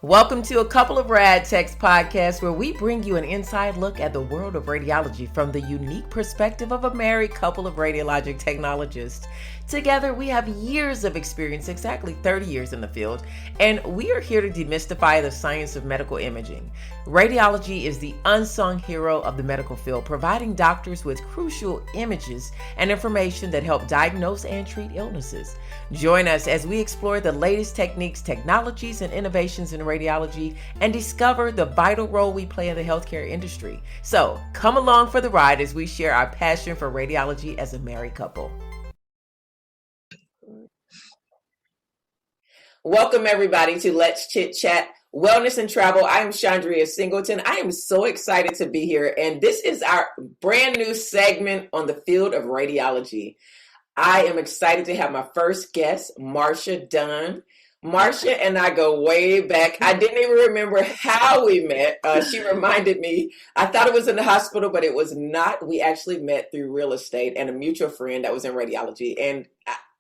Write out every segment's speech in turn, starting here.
Welcome to a couple of Rad Techs podcast where we bring you an inside look at the world of radiology from the unique perspective of a married couple of radiologic technologists. Together, we have years of experience, exactly 30 years in the field, and we are here to demystify the science of medical imaging. Radiology is the unsung hero of the medical field, providing doctors with crucial images and information that help diagnose and treat illnesses. Join us as we explore the latest techniques, technologies, and innovations in radiology and discover the vital role we play in the healthcare industry. So come along for the ride as we share our passion for radiology as a married couple. Welcome everybody to Let's Chit Chat Wellness and Travel. I am Chaundria Singleton. I am so excited to be here, and this is our brand new segment on the field of radiology. I am excited to have my first guest, Marsha Dunn. Marsha and I go way back. I didn't even remember how we met. She reminded me. I thought it was in the hospital, but it was not. We actually met through real estate and a mutual friend that was in radiology. And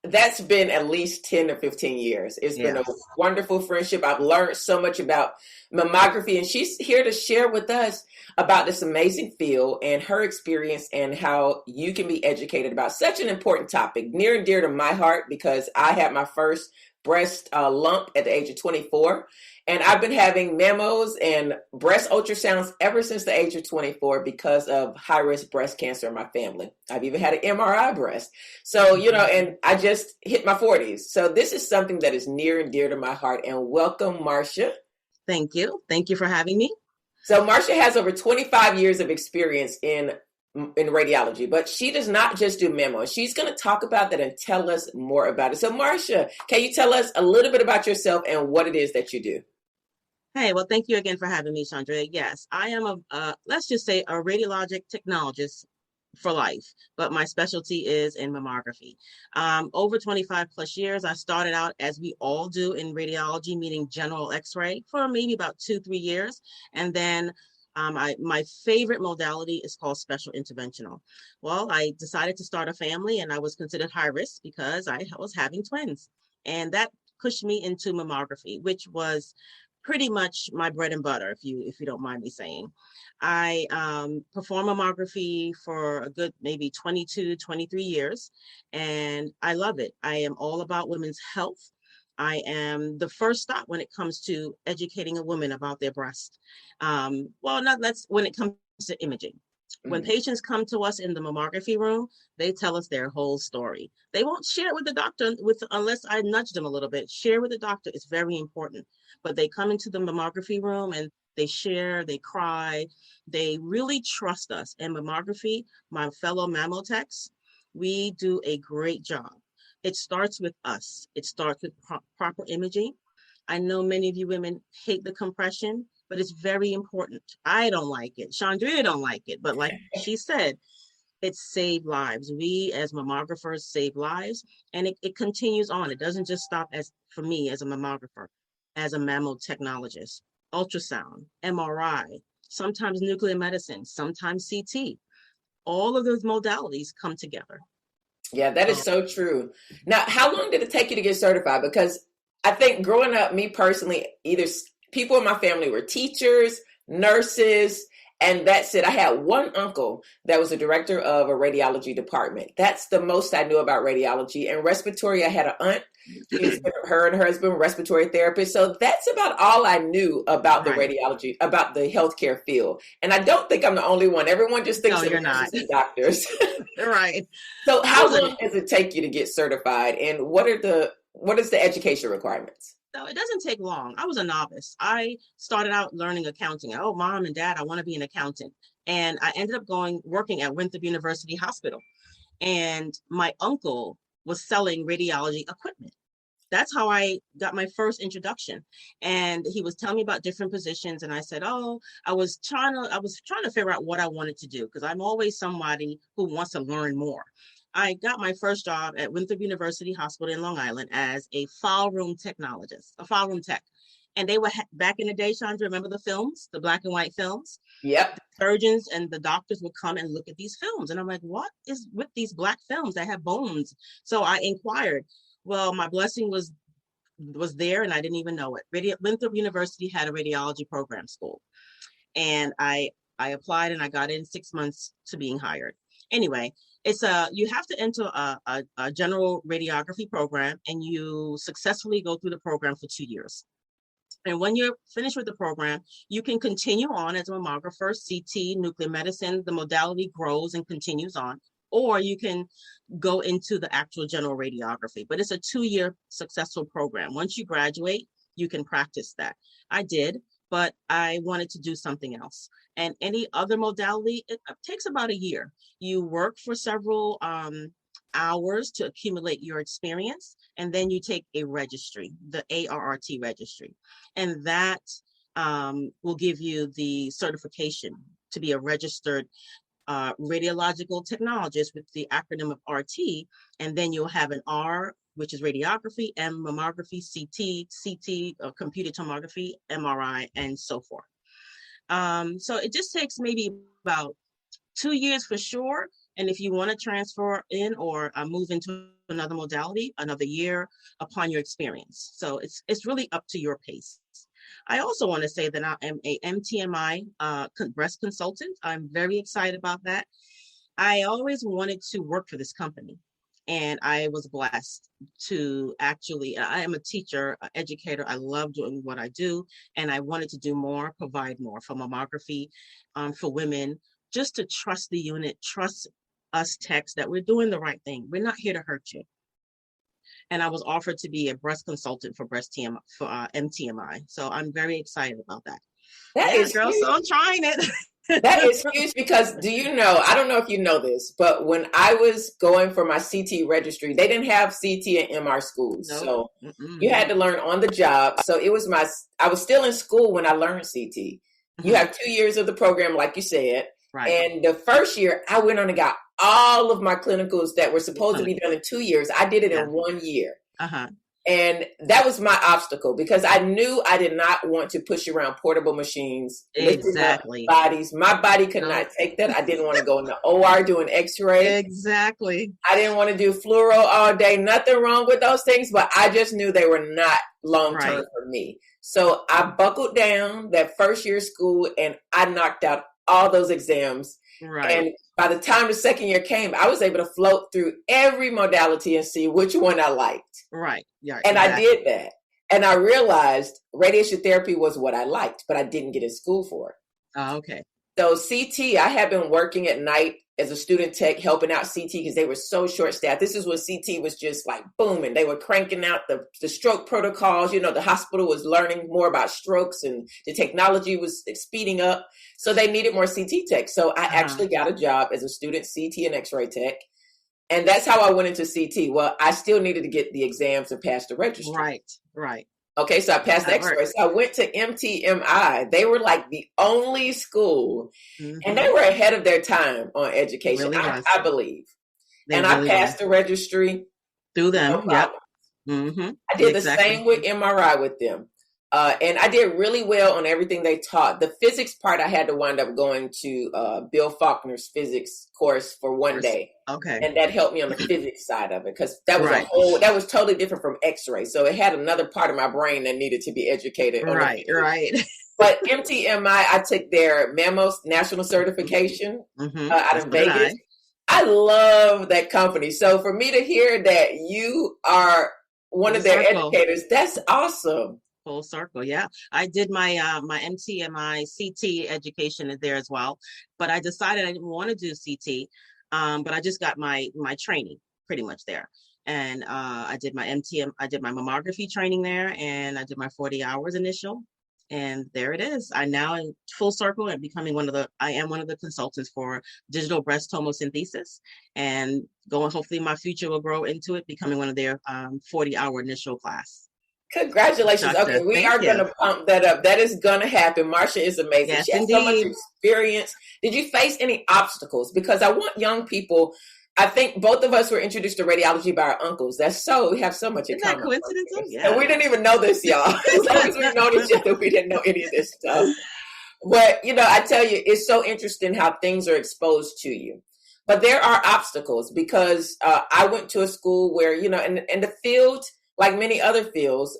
that's been at least 10 or 15 years. It's been a wonderful friendship. I've learned so much about mammography, and she's here to share with us about this amazing field and her experience and how you can be educated about such an important topic, near and dear to my heart, because I had my first breast lump at the age of 24. And I've been having mammos and breast ultrasounds ever since the age of 24 because of high-risk breast cancer in my family. I've even had an MRI breast. So, and I just hit my 40s. So this is something that is near and dear to my heart. And welcome, Marsha. Thank you. Thank you for having me. So Marsha has over 25 years of experience in radiology, but she does not just do memos. She's going to talk about that and tell us more about it. So Marsha, can you tell us a little bit about yourself and what it is that you do? Hey, well, thank you again for having me, Chandriya. Yes, I am let's just say a radiologic technologist for life, but my specialty is in mammography. Over 25 plus years, I started out as we all do in radiology, meaning general x-ray for maybe about 2-3 years. And then my favorite modality is called special interventional. Well, I decided to start a family and I was considered high risk because I was having twins. And that pushed me into mammography, which was pretty much my bread and butter, if you don't mind me saying. I perform mammography for a good maybe 22, 23 years, and I love it. I am all about women's health. I am the first stop when it comes to educating a woman about their breast. When it comes to imaging. When patients come to us in the mammography room, they tell us their whole story. They won't share it with the doctor unless I nudge them a little bit. Share with the doctor is very important. But they come into the mammography room and they share, they cry, they really trust us. And mammography, my fellow mammotechs, we do a great job. It starts with us. It starts with proper imaging. I know many of you women hate the compression, but it's very important. I don't like it. Chandriya don't like it. But like she said, it saved lives. We as mammographers save lives, and it continues on. It doesn't just stop for me as a mammographer, as a mammotechnologist. Ultrasound, MRI, sometimes nuclear medicine, sometimes CT. All of those modalities come together. Yeah, that is so true. Now, how long did it take you to get certified? Because I think growing up, me personally, either people in my family were teachers, nurses, and that's it. I had one uncle that was a director of a radiology department. That's the most I knew about radiology. And respiratory, I had an aunt. Her and her husband were respiratory therapists. So that's about all I knew about the radiology, about the healthcare field. And I don't think I'm the only one. Everyone just thinks you're not. Doctors. Right. So how long does it take you to get certified? And what is the education requirements? So it doesn't take long. I was a novice. I started out learning accounting. Oh, mom and dad, I want to be an accountant. And I ended up working at Winthrop University Hospital. And my uncle was selling radiology equipment. That's how I got my first introduction. And he was telling me about different positions. And I said, I was trying to figure out what I wanted to do, because I'm always somebody who wants to learn more. I got my first job at Winthrop University Hospital in Long Island as a file room technologist, a file room tech. And they were back in the day, Chandra, remember the films, the black and white films? Yep. The surgeons and the doctors would come and look at these films. And I'm like, what is with these black films that have bones? So I inquired. Well, my blessing was was there and I didn't even know it. Winthrop University had a radiology program school. And I applied and I got in 6 months to being hired. Anyway, you have to enter a general radiography program, and you successfully go through the program for 2 years. And when you're finished with the program, you can continue on as a mammographer, CT, nuclear medicine. The modality grows and continues on, or you can go into the actual general radiography. But it's a 2-year successful program. Once you graduate, you can practice that. I did, but I wanted to do something else. And any other modality, it takes about a year. You work for several hours to accumulate your experience, and then you take a registry, the ARRT registry, and that will give you the certification to be a registered radiological technologist with the acronym of RT, and then you'll have an R, which is radiography, M, mammography, CT, computed tomography, MRI, and so forth. So it just takes maybe about 2 years for sure. And if you want to transfer in or move into another modality, another year upon your experience. So it's really up to your pace. I also want to say that I am a MTMI breast consultant. I'm very excited about that. I always wanted to work for this company, and I was blessed to actually, I am a teacher, an educator. I love doing what I do, and I wanted to do more, provide more for mammography for women, just to trust the unit, trust us techs that we're doing the right thing. We're not here to hurt you. And I was offered to be a breast consultant for MTMI. So I'm very excited about that. That is girl. Huge. So I'm trying it. That is huge because do you know, I don't know if you know this, but when I was going for my CT registry, they didn't have CT and MR schools. Nope. So you had to learn on the job. So I was still in school when I learned CT. You have 2 years of the program, like you said. Right. And the first year I went on and got all of my clinicals that were supposed to be done in 2 years. I did it in 1 year. And that was my obstacle because I knew I did not want to push around portable machines. Exactly. Bodies. My body could not take that. I didn't want to go in the OR doing x-ray. Exactly. I didn't want to do fluoro all day. Nothing wrong with those things, but I just knew they were not long-term for me. So I buckled down that first year of school and I knocked out all those exams. Right. And by the time the second year came, I was able to float through every modality and see which one I liked. Right. Yeah. And exactly. I did that. And I realized radiation therapy was what I liked, but I didn't get in school for it. Oh, okay. So CT, I have been working at night as a student tech, helping out CT because they were so short-staffed. This is when CT was just like booming. They were cranking out the stroke protocols. You know, the hospital was learning more about strokes and the technology was speeding up. So they needed more CT tech. So I actually got a job as a student CT and X-ray tech. And that's how I went into CT. Well, I still needed to get the exams to pass the registry. Right. Okay, so I passed the X-ray. So I went to MTMI. They were like the only school, and they were ahead of their time on education, really I believe. And really I passed the registry through them. No yep. I did the same with MRI with them. And I did really well on everything they taught. The physics part, I had to wind up going to Bill Faulkner's physics course for 1 day. Okay. And that helped me on the physics side of it because that was that was totally different from X-ray. So it had another part of my brain that needed to be educated. Right. But MTMI, I took their Mammos national certification out of Vegas. I love that company. So for me to hear that you are one of their educators, that's awesome. Full circle. Yeah. I did my my MTMI CT education there as well, but I decided I didn't want to do CT. But I just got my training pretty much there. And I did my mammography training there, and I did my 40 hours initial. And there it is. I now in full circle and I am one of the consultants for digital breast tomosynthesis, and hopefully my future will grow into it, becoming one of their 40-hour initial class. Congratulations. Okay, we are going to pump that up. That is going to happen. Marsha is amazing. Yes, she has so much experience. Did you face any obstacles? Because I want young people, I think both of us were introduced to radiology by our uncles. We have so much in common. Isn't that coincidental? Yeah. And we didn't even know this, y'all. As long as we've known each other, we didn't know any of this stuff. But, I tell you, it's so interesting how things are exposed to you. But there are obstacles because I went to a school where, in the field, like many other fields,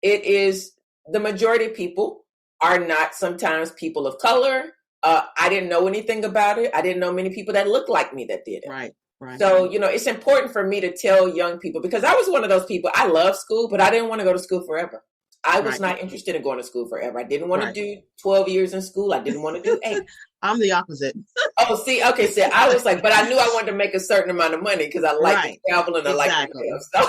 it is the majority of people are not sometimes people of color. I didn't know anything about it. I didn't know many people that looked like me that did it. Right. Right. So, it's important for me to tell young people, because I was one of those people. I love school, but I didn't want to go to school forever. I was not interested in going to school forever. I didn't want to do 12 years in school. I didn't want to do 8. I'm the opposite. Oh, see, okay, so I was like, but I knew I wanted to make a certain amount of money because I like to travel and I like to live. So.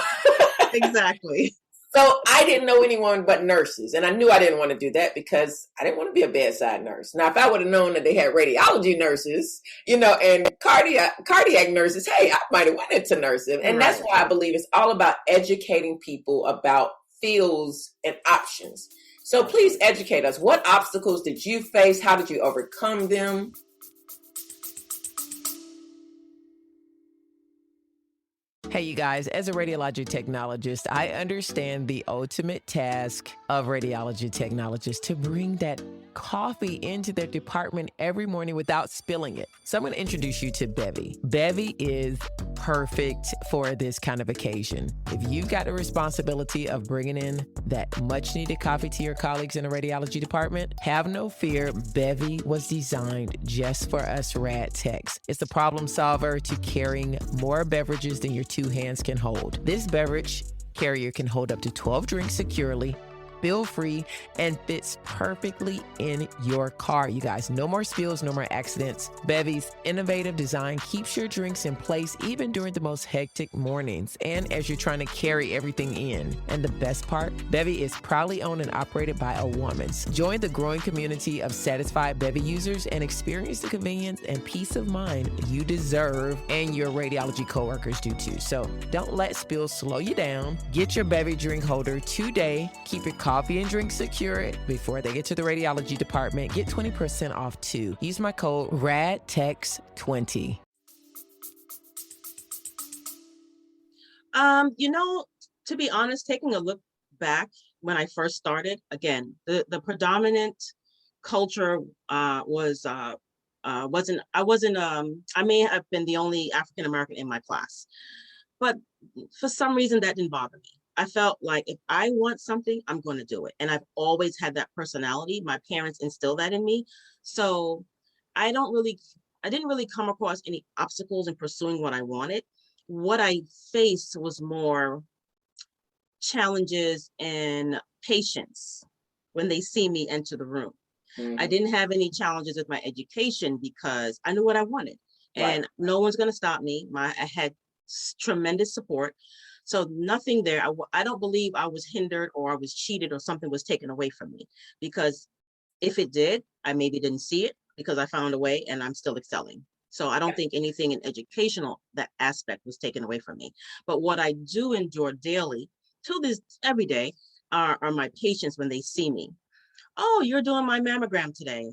Exactly. So I didn't know anyone but nurses. And I knew I didn't want to do that because I didn't want to be a bedside nurse. Now, if I would have known that they had radiology nurses, and cardiac nurses, hey, I might have went into nursing. And that's why I believe it's all about educating people about fields and options. So please educate us. What obstacles did you face? How did you overcome them? Hey, you guys, as a radiology technologist, I understand the ultimate task of radiology technologists to bring that coffee into their department every morning without spilling it. So I'm going to introduce you to Bevy. Bevy is perfect for this kind of occasion. If you've got the responsibility of bringing in that much needed coffee to your colleagues in the radiology department, have no fear. Bevy was designed just for us rad techs. It's a problem solver to carrying more beverages than your 2 hands can hold. This beverage carrier can hold up to 12 drinks securely, spill-free, and fits perfectly in your car. You guys, no more spills, no more accidents. Bevy's innovative design keeps your drinks in place even during the most hectic mornings and as you're trying to carry everything in. And the best part, Bevy is proudly owned and operated by a woman. Join the growing community of satisfied Bevy users and experience the convenience and peace of mind you deserve, and your radiology coworkers do too. So don't let spills slow you down. Get your Bevy drink holder today. Keep your coffee and drink secure before they get to the radiology department. Get 20% off too. Use my code RADTEX20. To be honest, taking a look back when I first started, again, the predominant culture I may have been the only African American in my class, but for some reason that didn't bother me. I felt like if I want something, I'm going to do it. And I've always had that personality. My parents instilled that in me. So I didn't really come across any obstacles in pursuing what I wanted. What I faced was more challenges and patience when they see me enter the room. Mm-hmm. I didn't have any challenges with my education because I knew what I wanted. And no one's going to stop me. I had tremendous support. So nothing there. I don't believe I was hindered or I was cheated or something was taken away from me, because if it did, I maybe didn't see it because I found a way and I'm still excelling. So I don't think anything in educational, that aspect was taken away from me. But what I do endure daily to this every day are my patients when they see me. Oh, you're doing my mammogram today.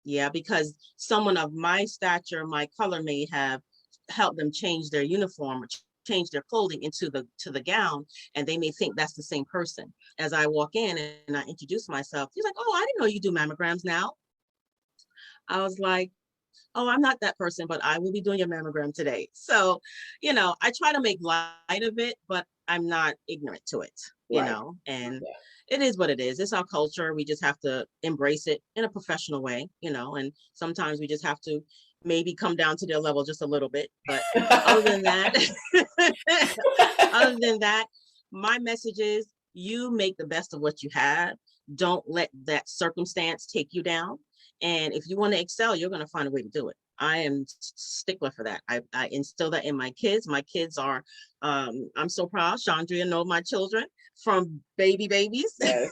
Yeah, because someone of my stature, my color may have helped them change their uniform or change their clothing into the gown, and they may think that's the same person. As I walk in and I introduce myself, he's like, "Oh, I didn't know you do mammograms now." I was like, "Oh, I'm not that person, but I will be doing your mammogram today." So, I try to make light of it, but I'm not ignorant to it, and it is what it is. It's our culture. We just have to embrace it in a professional way, and sometimes we just have to maybe come down to their level just a little bit. But other than that, my message is you make the best of what you have. Don't let that circumstance take you down. And if you want to excel, you're going to find a way to do it. I am stickler for that. I instill that in my kids. My kids are, I'm so proud. Chandriya know my children from babies. Yes.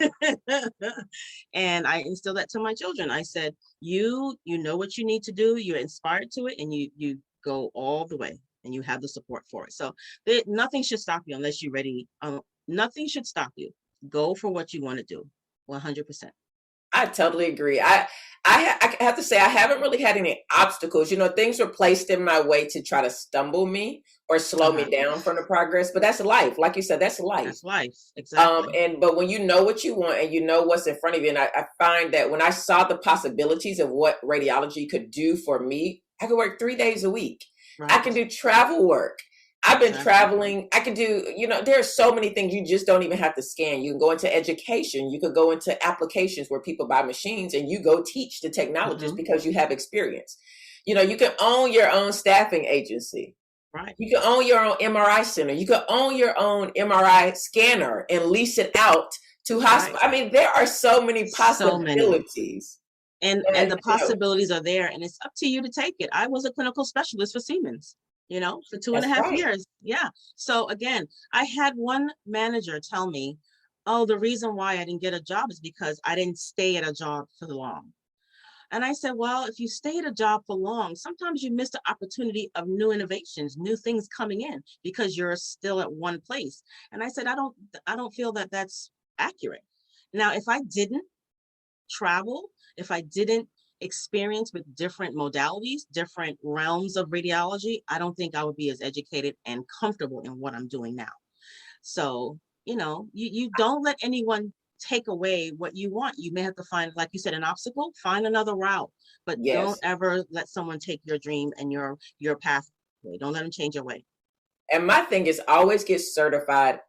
And I instill that to my children. I said, you know what you need to do. You're inspired to it, and you go all the way, and you have the support for it. So nothing should stop you unless you're ready. Nothing should stop you. Go for what you want to do. 100%. I totally agree. I have to say, I haven't really had any obstacles. Things were placed in my way to try to stumble me or slow me down from the progress. But that's life. Like you said, that's life. That's life. Exactly. But when you know what you want and you know what's in front of you, and I find that when I saw the possibilities of what radiology could do for me, I could work 3 days a week. Right. I can do travel work. I've been Exactly. traveling. I could do, there are so many things you just don't even have to scan. You can go into education. You could go into applications where people buy machines and you go teach the technologists Hmm. because you have experience. You can own your own staffing agency. Right. You can own your own MRI center. You can own your own MRI scanner and lease it out to hospital. Right. I mean, there are so many So many. possibilities. And the possibilities are there, and it's up to you to take it. I was a clinical specialist for Siemens, for two and That's a half right. years. Yeah. So again, I had one manager tell me, oh, the reason why I didn't get a job is because I didn't stay at a job for long. And I said, well, if you stay at a job for long, sometimes you miss the opportunity of new innovations, new things coming in because you're still at one place. And I said, I don't feel that that's accurate. Now, if I didn't travel, if I didn't experience with different modalities, different realms of radiology, I don't think I would be as educated and comfortable in what I'm doing now. So, you don't let anyone take away what you want. You may have to find, like you said, an obstacle, find another route, but don't Yes. ever let someone take your dream and your pathway. Don't let them change your way. And my thing is always get certified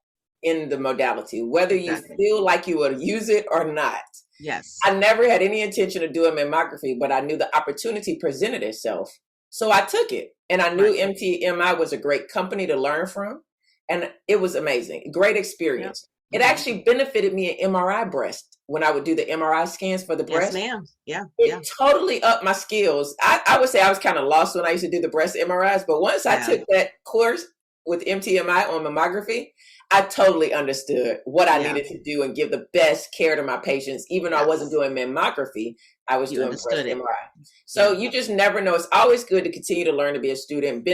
in the modality, whether you Exactly. feel like you will use it or not. Yes. I never had any intention of doing mammography, but I knew the opportunity presented itself. So I took it. And I knew Right. MTMI was a great company to learn from. And it was amazing. Great Yep. experience. It Mhm. actually benefited me in MRI breast when I would do the MRI scans for the Yes, breast. ma'am. Yeah. Yeah. It totally upped my skills. I would say I was kind of lost when I used to do the breast MRIs, but once I Yeah. took that course with MTMI on mammography, I totally understood what I Yeah. needed to do and give the best care to my patients. Even though I wasn't Yes. doing mammography, I was You doing breast understood it. MRI. So Yeah. you just never know. It's always good to continue to learn to be a student.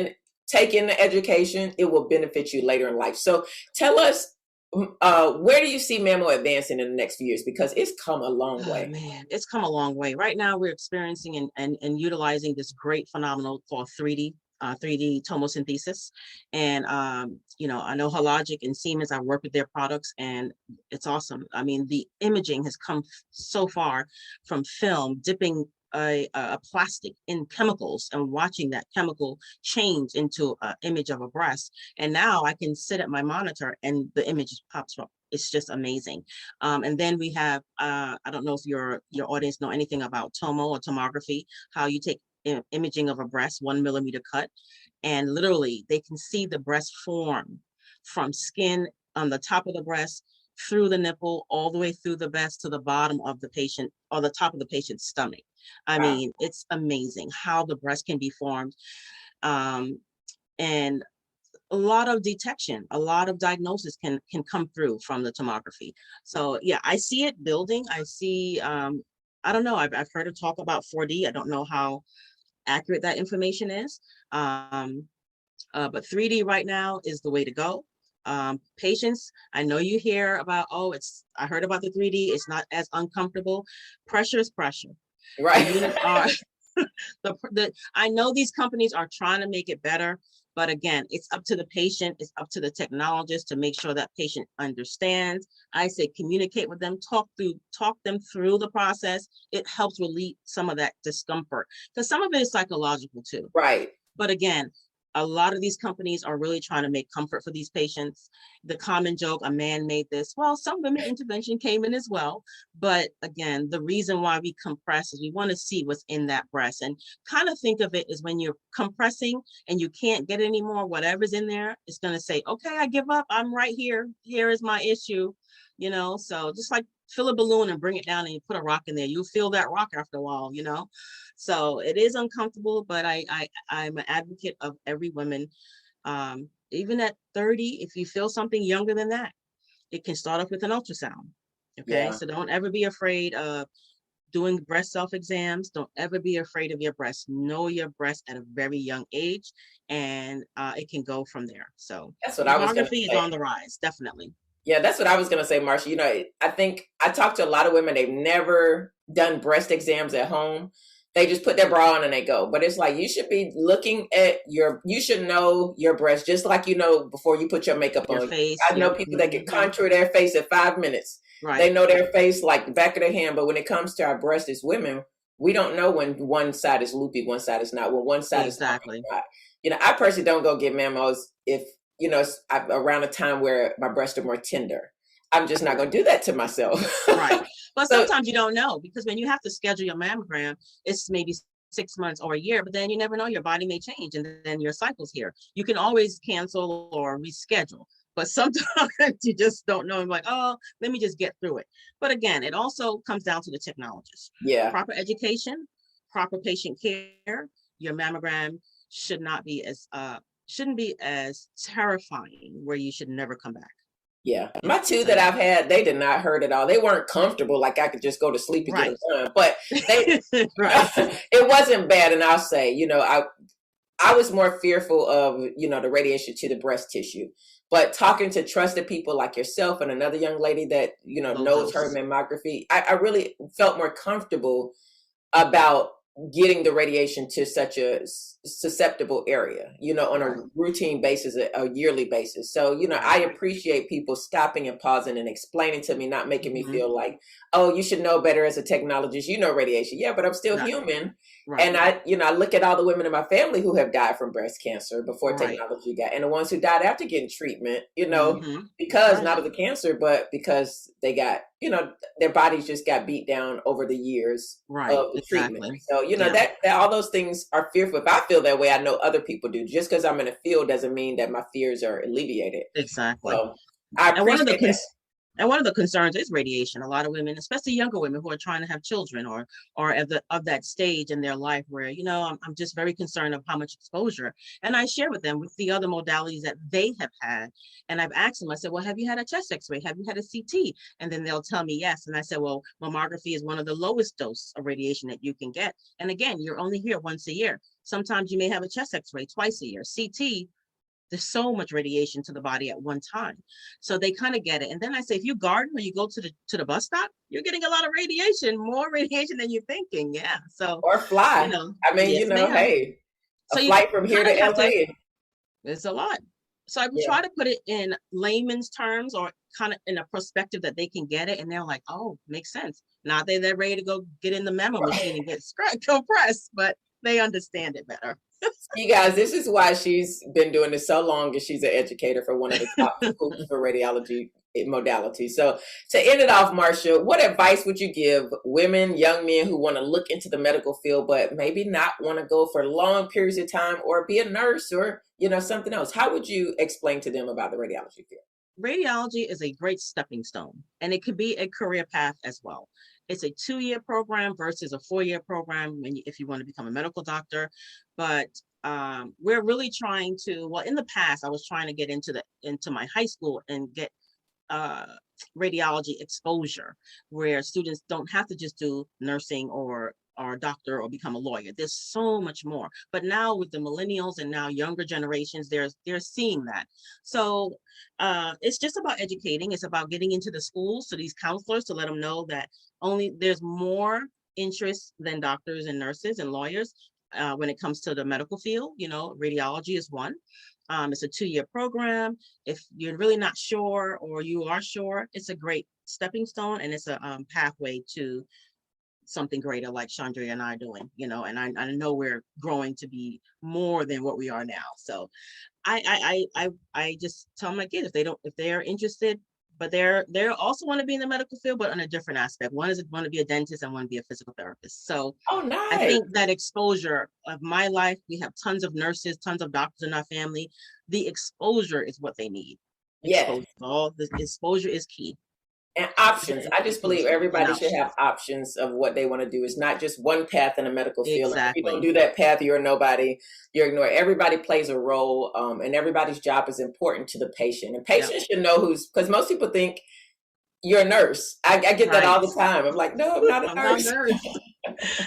Take in the education. It will benefit you later in life. So tell us, where do you see mammo advancing in the next few years? Because it's come a long Oh way. man, it's come a long way. Right now, we're experiencing and utilizing this great phenomenon called 3D tomosynthesis. And I know Hologic and Siemens, I work with their products and it's awesome. I mean, the imaging has come so far from film, dipping a plastic in chemicals and watching that chemical change into an image of a breast. And now I can sit at my monitor and the image pops up. It's just amazing. And then we have, I don't know if your audience know anything about tomo or tomography, how you take imaging of a breast, 1 millimeter cut, and literally they can see the breast form from skin on the top of the breast through the nipple, all the way through the breast to the bottom of the patient or the top of the patient's stomach. I Wow. mean, it's amazing how the breast can be formed. And a lot of detection, a lot of diagnosis can come through from the tomography. So yeah, I see it building. I see, I don't know, I've heard of talk about 4D. I don't know how accurate that information is. But 3D right now is the way to go. Patients, I know you hear about, I heard about the 3D, it's not as uncomfortable. Pressure is pressure. The Right. units are, I know these companies are trying to make it better, but again, it's up to the patient, it's up to the technologist to make sure that patient understands. I say communicate with them, talk them through the process. It helps relieve some of that discomfort because some of it is psychological too. Right. But again, a lot of these companies are really trying to make comfort for these patients. The common joke, a man made this. Well, some women intervention came in as well. But again, the reason why we compress is we want to see what's in that breast. And kind of think of it as when you're compressing and you can't get any more, whatever's in there, it's going to say, okay, I give up. I'm right here. Here is my issue. So just like fill a balloon and bring it down and you put a rock in there, you'll feel that rock after a while. So it is uncomfortable, but I'm an advocate of every woman, even at 30, if you feel something younger than that, it can start off with an ultrasound. Okay, Yeah. so don't ever be afraid of doing breast self-exams. Don't ever be afraid of your breast. Know your breast at a very young age, and it can go from there. So That's what I was going to mammography is say. on the rise, definitely. Yeah, that's what I was going to say, Marsha. I think I talked to a lot of women, they've never done breast exams at home. They just put their bra on and they go. But it's like you should be looking at you should know your breast just like before you put your makeup Your on. face, I know yep. people that can contour their face in 5 minutes. Right. They know their face like the back of their hand. But when it comes to our breasts as women, we don't know when one side is loopy, one side is not. When one side is Exactly. not. I personally don't go get mammos if, it's around a time where my breasts are more tender. I'm just not going to do that to myself. Right. But So, sometimes you don't know, because when you have to schedule your mammogram, it's maybe 6 months or a year, but then you never know, your body may change and then your cycle's here. You can always cancel or reschedule, but sometimes you just don't know. I'm like, oh, let me just get through it. But again, it also comes down to the technologist. yeah. Proper education, proper patient care. Your mammogram shouldn't be as terrifying where you should never come back. Yeah. My two that I've had, they did not hurt at all. They weren't comfortable. Like I could just go to sleep and get it done. But it wasn't bad. And I'll say, I was more fearful of, the radiation to the breast tissue. But talking to trusted people like yourself and another young lady that, knows her mammography, I really felt more comfortable about getting the radiation to such a susceptible area, on a routine basis, a yearly basis. So, I appreciate people stopping and pausing and explaining to me, not making me feel like, oh, you should know better as a technologist, radiation. Yeah, but I'm still human. Right. And I look at all the women in my family who have died from breast cancer before technology got, and the ones who died after getting treatment, because not of the cancer, but because they got, their bodies just got beat down over the years of the treatment. So, that all those things are fearful. If I feel that way, I know other people do. Just because I'm in a field doesn't mean that my fears are alleviated. Exactly. So I appreciate that. And one of the concerns is radiation. A lot of women, especially younger women who are trying to have children or of that stage in their life where, I'm just very concerned of how much exposure. And I share with them with the other modalities that they have had. And I've asked them, I said, well, have you had a chest x-ray? Have you had a CT? And then they'll tell me yes. And I said, well, mammography is one of the lowest dose of radiation that you can get. And again, you're only here once a year. Sometimes you may have a chest x-ray twice a year. CT, there's so much radiation to the body at one time. So they kind of get it. And then I say, if you garden or you go to the bus stop, you're getting a lot of radiation, more radiation than you're thinking. Yeah. So, or fly. Hey, so flight from here to LA. It's a lot. So I try to put it in layman's terms or kind of in a perspective that they can get it. And they're like, oh, makes sense. Not that they're ready to go get in the mammo machine and get compressed, but they understand it better. You guys, this is why she's been doing this so long, and she's an educator for one of the top schools for radiology modalities. So to end it off, Marsha, what advice would you give women, young men who want to look into the medical field, but maybe not want to go for long periods of time or be a nurse or, something else? How would you explain to them about the radiology field? Radiology is a great stepping stone, and it could be a career path as well. It's a 2-year program versus a 4-year program if you want to become a medical doctor. But we're really trying to, well, in the past, I was trying to get into my high school and get radiology exposure, where students don't have to just do nursing or a doctor or become a lawyer. There's so much more. But now with the millennials and now younger generations, they're seeing that. So it's just about educating. It's about getting into the schools to these counselors to let them know that there's more interest than doctors and nurses and lawyers when it comes to the medical field. Radiology is one. It's a 2-year program. If you're really not sure or you are sure, it's a great stepping stone, and it's a pathway to something greater like Chandriya and I are doing, and I know we're growing to be more than what we are now. So I just tell my kids if they're interested, but they're also want to be in the medical field, but on a different aspect. One is want to be a dentist and want to be a physical therapist. So nice. I think that exposure of my life, we have tons of nurses, tons of doctors in our family. The exposure is what they need. Yeah. All the exposure is key. And options. I just believe everybody should have options of what they want to do. It's not just one path in a medical field. Exactly. If you don't do that path, you're a nobody. You're ignored. Everybody plays a role, and everybody's job is important to the patient. And patients should know because most people think you're a nurse. I get that all the time. I'm like, no, I'm not a nurse.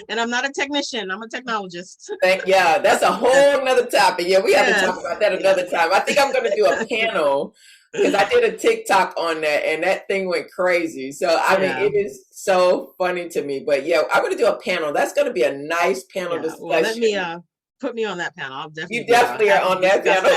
And I'm not a technician. I'm a technologist. That's a whole nother topic. Yeah, we have to talk about that another time. I think I'm going to do a panel because I did a TikTok on that, and that thing went crazy. So, I mean, it is so funny to me. But yeah, I'm going to do a panel. That's going to be a nice panel discussion. Well, let me put me on that panel. I'll definitely. You definitely are on that panel.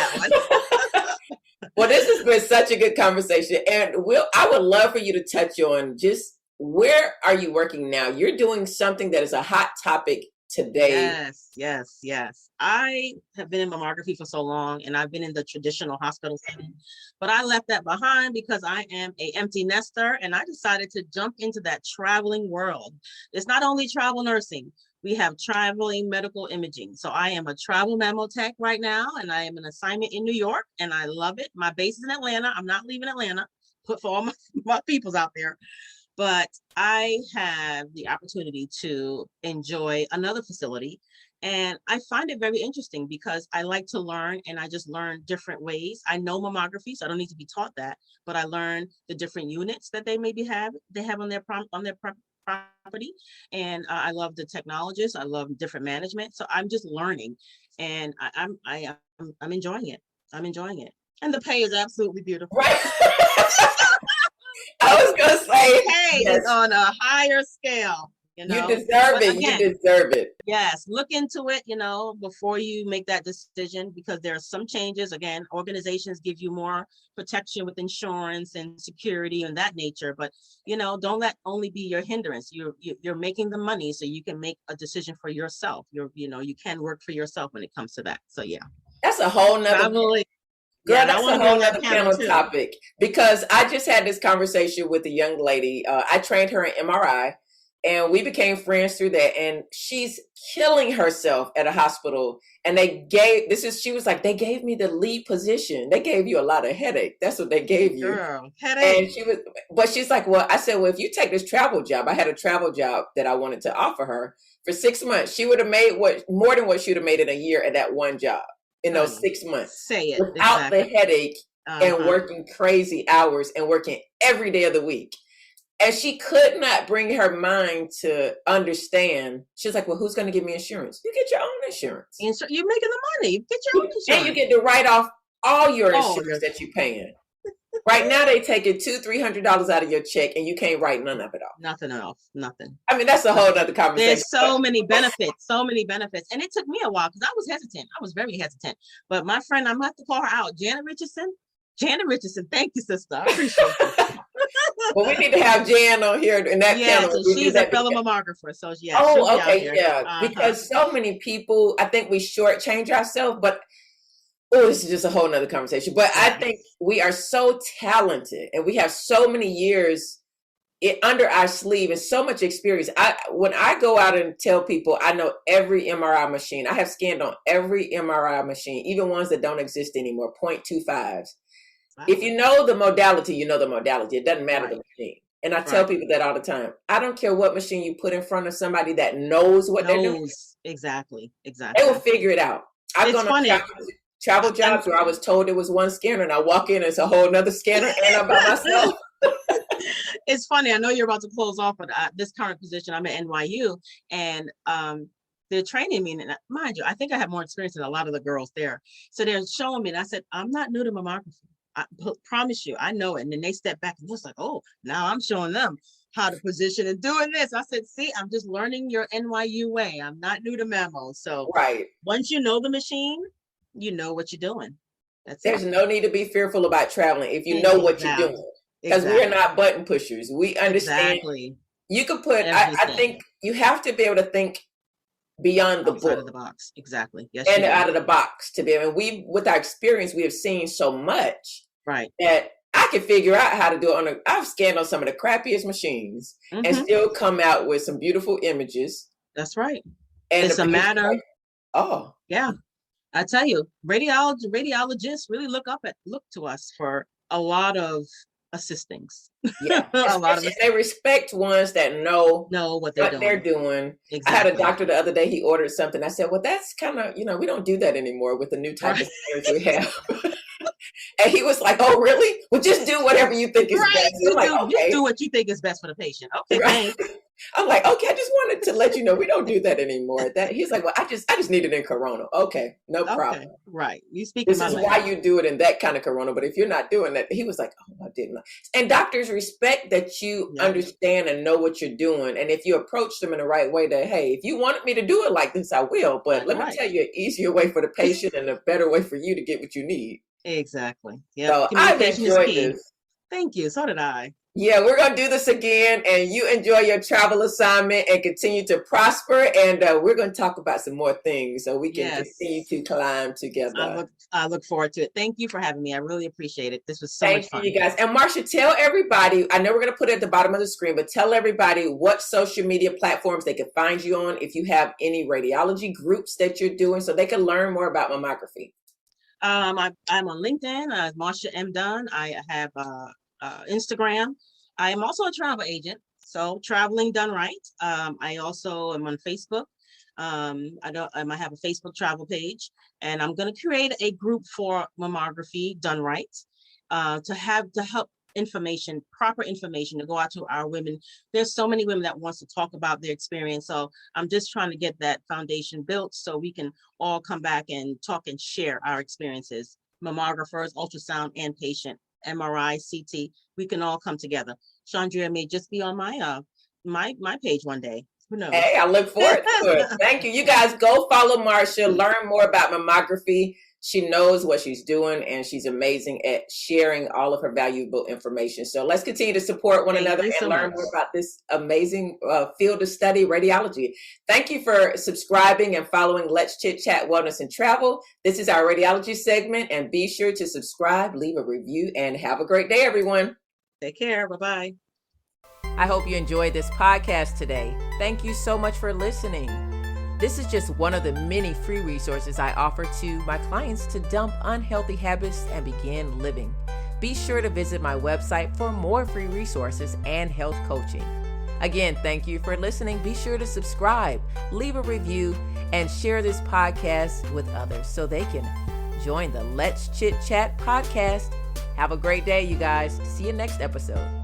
Well, this has been such a good conversation, and I would love for you to touch on just where are you working now? You're doing something that is a hot topic today. Yes. I have been in mammography for so long, and I've been in the traditional hospital setting, but I left that behind because I am a empty nester, and I decided to jump into that traveling world. It's not only travel nursing. We have traveling medical imaging. So I am a travel mammo tech right now, and I am an assignment in New York, and I love it. My base is in Atlanta. I'm not leaving Atlanta. Put for all my peoples out there. But I have the opportunity to enjoy another facility. And I find it very interesting because I like to learn, and I just learn different ways. I know mammography, so I don't need to be taught that, but I learn the different units that they have on their property. And I love the technologists. I love different management. So I'm just learning, and I'm enjoying it. I'm enjoying it. And the pay is absolutely beautiful. Right. I was going to say, hey, yes. It's on a higher scale. You deserve it. Again, you deserve it. Yes. Look into it, before you make that decision, because there are some changes. Again, organizations give you more protection with insurance and security and that nature. But, don't let only be your hindrance. You're making the money so you can make a decision for yourself. You can work for yourself when it comes to that. So, yeah. That's a whole nother. Girl, that's a whole other panel topic, because I just had this conversation with a young lady. I trained her in MRI, and we became friends through that. And she's killing herself at a hospital. And she was like, they gave me the lead position. They gave you a lot of headache. That's what they gave you. Girl, headache. And but she's like, well, I said, well, if you take this travel job, I had a travel job that I wanted to offer her for 6 months. She would have made more than what she would have made in a year at that one job. In those 6 months, say it without the headache and working crazy hours and working every day of the week. And she could not bring her mind to understand. She's like, well, who's going to give me insurance? You get your own insurance. And so you're making the money. You get your own insurance. And you get to write off all your insurance that you're paying. Right now, they taking $200-300 out of your check, and you can't write none of it off. Nothing else. Nothing. I mean, that's a whole other conversation. There's so many benefits. And it took me a while because I was hesitant. I was very hesitant. But my friend, I'm going to have to call her out. Janet Richardson, thank you, sister. I appreciate it. Well, we need to have Jan on here in that panel. So she's a fellow mammographer. So, yeah. Oh, okay, yeah. Because so many people, I think we shortchange ourselves, but this is just a whole nother conversation. But I think we are so talented, and we have so many years under our sleeve and so much experience. When I go out and tell people I know every MRI machine, I have scanned on every MRI machine, even ones that don't exist anymore, 0.25s. Wow. If you know the modality, you know the modality. It doesn't matter the machine. And I tell people that all the time. I don't care what machine you put in front of somebody that knows what they're doing. Exactly. They will figure it out. I've gone on travel jobs where I was told it was one scanner, and I walk in, it's a whole nother scanner, and I'm by myself. It's funny. I know you're about to close off, but this current position, I'm at NYU, and they're training me. And mind you, I think I have more experience than a lot of the girls there. So they're showing me, and I said, I'm not new to mammography. I promise you, I know it. And then they step back and just like, oh, now I'm showing them how to position and doing this. I said, see, I'm just learning your NYU way. I'm not new to mammo. So once you know the machine, you know what you're doing. There's no need to be fearful about traveling if you know what you're doing. Because we're not button pushers. We understand. You can put, I think you have to be able to think beyond the book. Out of the box. Exactly. Yes. And out of the box to be able, with our experience, we have seen so much that I can figure out how to do it I've scanned on some of the crappiest machines and still come out with some beautiful images. That's right. And it's a matter. Yeah. I tell you, radiologists really look to us for a lot of assistings. Yeah, they respect ones that know what they're doing. Exactly. I had a doctor the other day. He ordered something. I said, "Well, that's kind of we don't do that anymore with the new type of scanners we have." And he was like, "Oh, really? Well, just do whatever you think is best." Just do what you think is best for the patient. Okay, thanks. I'm like, okay, I just wanted to let you know we don't do that anymore. He's like, well, I just need it in Corona. Okay, no problem. Right. You speak. This is why you do it in that kind of Corona. But if you're not doing that, he was like, oh, I didn't. And doctors respect that you understand and know what you're doing. And if you approach them in the right way, that hey, if you wanted me to do it like this, I will. But let me tell you an easier way for the patient and a better way for you to get what you need. Exactly. Yeah. So I've enjoyed this. Thank you. So did I. Yeah, we're going to do this again, and you enjoy your travel assignment and continue to prosper. And we're going to talk about some more things so we can continue Yes. to climb I together. look I look forward to it. Thank you for having me. I really appreciate it. This was so much Thank you, fun. you guys. And Marsha, tell everybody, I know we're going to put it at the bottom of the screen, but tell everybody what social media platforms they can find you on, if you have any radiology groups that you're doing, so they can learn more about mammography. I'm on LinkedIn, Marsha M. Dunn. I have Instagram. I am also a travel agent, so traveling done right. I also am on Facebook. I have a Facebook travel page, and I'm going to create a group for mammography done right, to help proper information to go out to our women. There's so many women that wants to talk about their experience. So I'm just trying to get that foundation built so we can all come back and talk and share our experiences. Mammographers, ultrasound, and patient, MRI, CT, we can all come together. Chandriya may just be on my page one day. Who knows? Hey, I look forward to it. Thank you. You guys go follow Marsha, learn more about mammography. She knows what she's doing, and she's amazing at sharing all of her valuable information. So let's continue to support one another and learn more about this amazing field of study, radiology. Thank you for subscribing and following Let's Chit Chat Wellness and Travel. This is our radiology segment, and be sure to subscribe, leave a review, and have a great day, everyone. Take care. Bye-bye. I hope you enjoyed this podcast today. Thank you so much for listening. This is just one of the many free resources I offer to my clients to dump unhealthy habits and begin living. Be sure to visit my website for more free resources and health coaching. Again, thank you for listening. Be sure to subscribe, leave a review, and share this podcast with others so they can join the Let's Chit Chat podcast. Have a great day, you guys. See you next episode.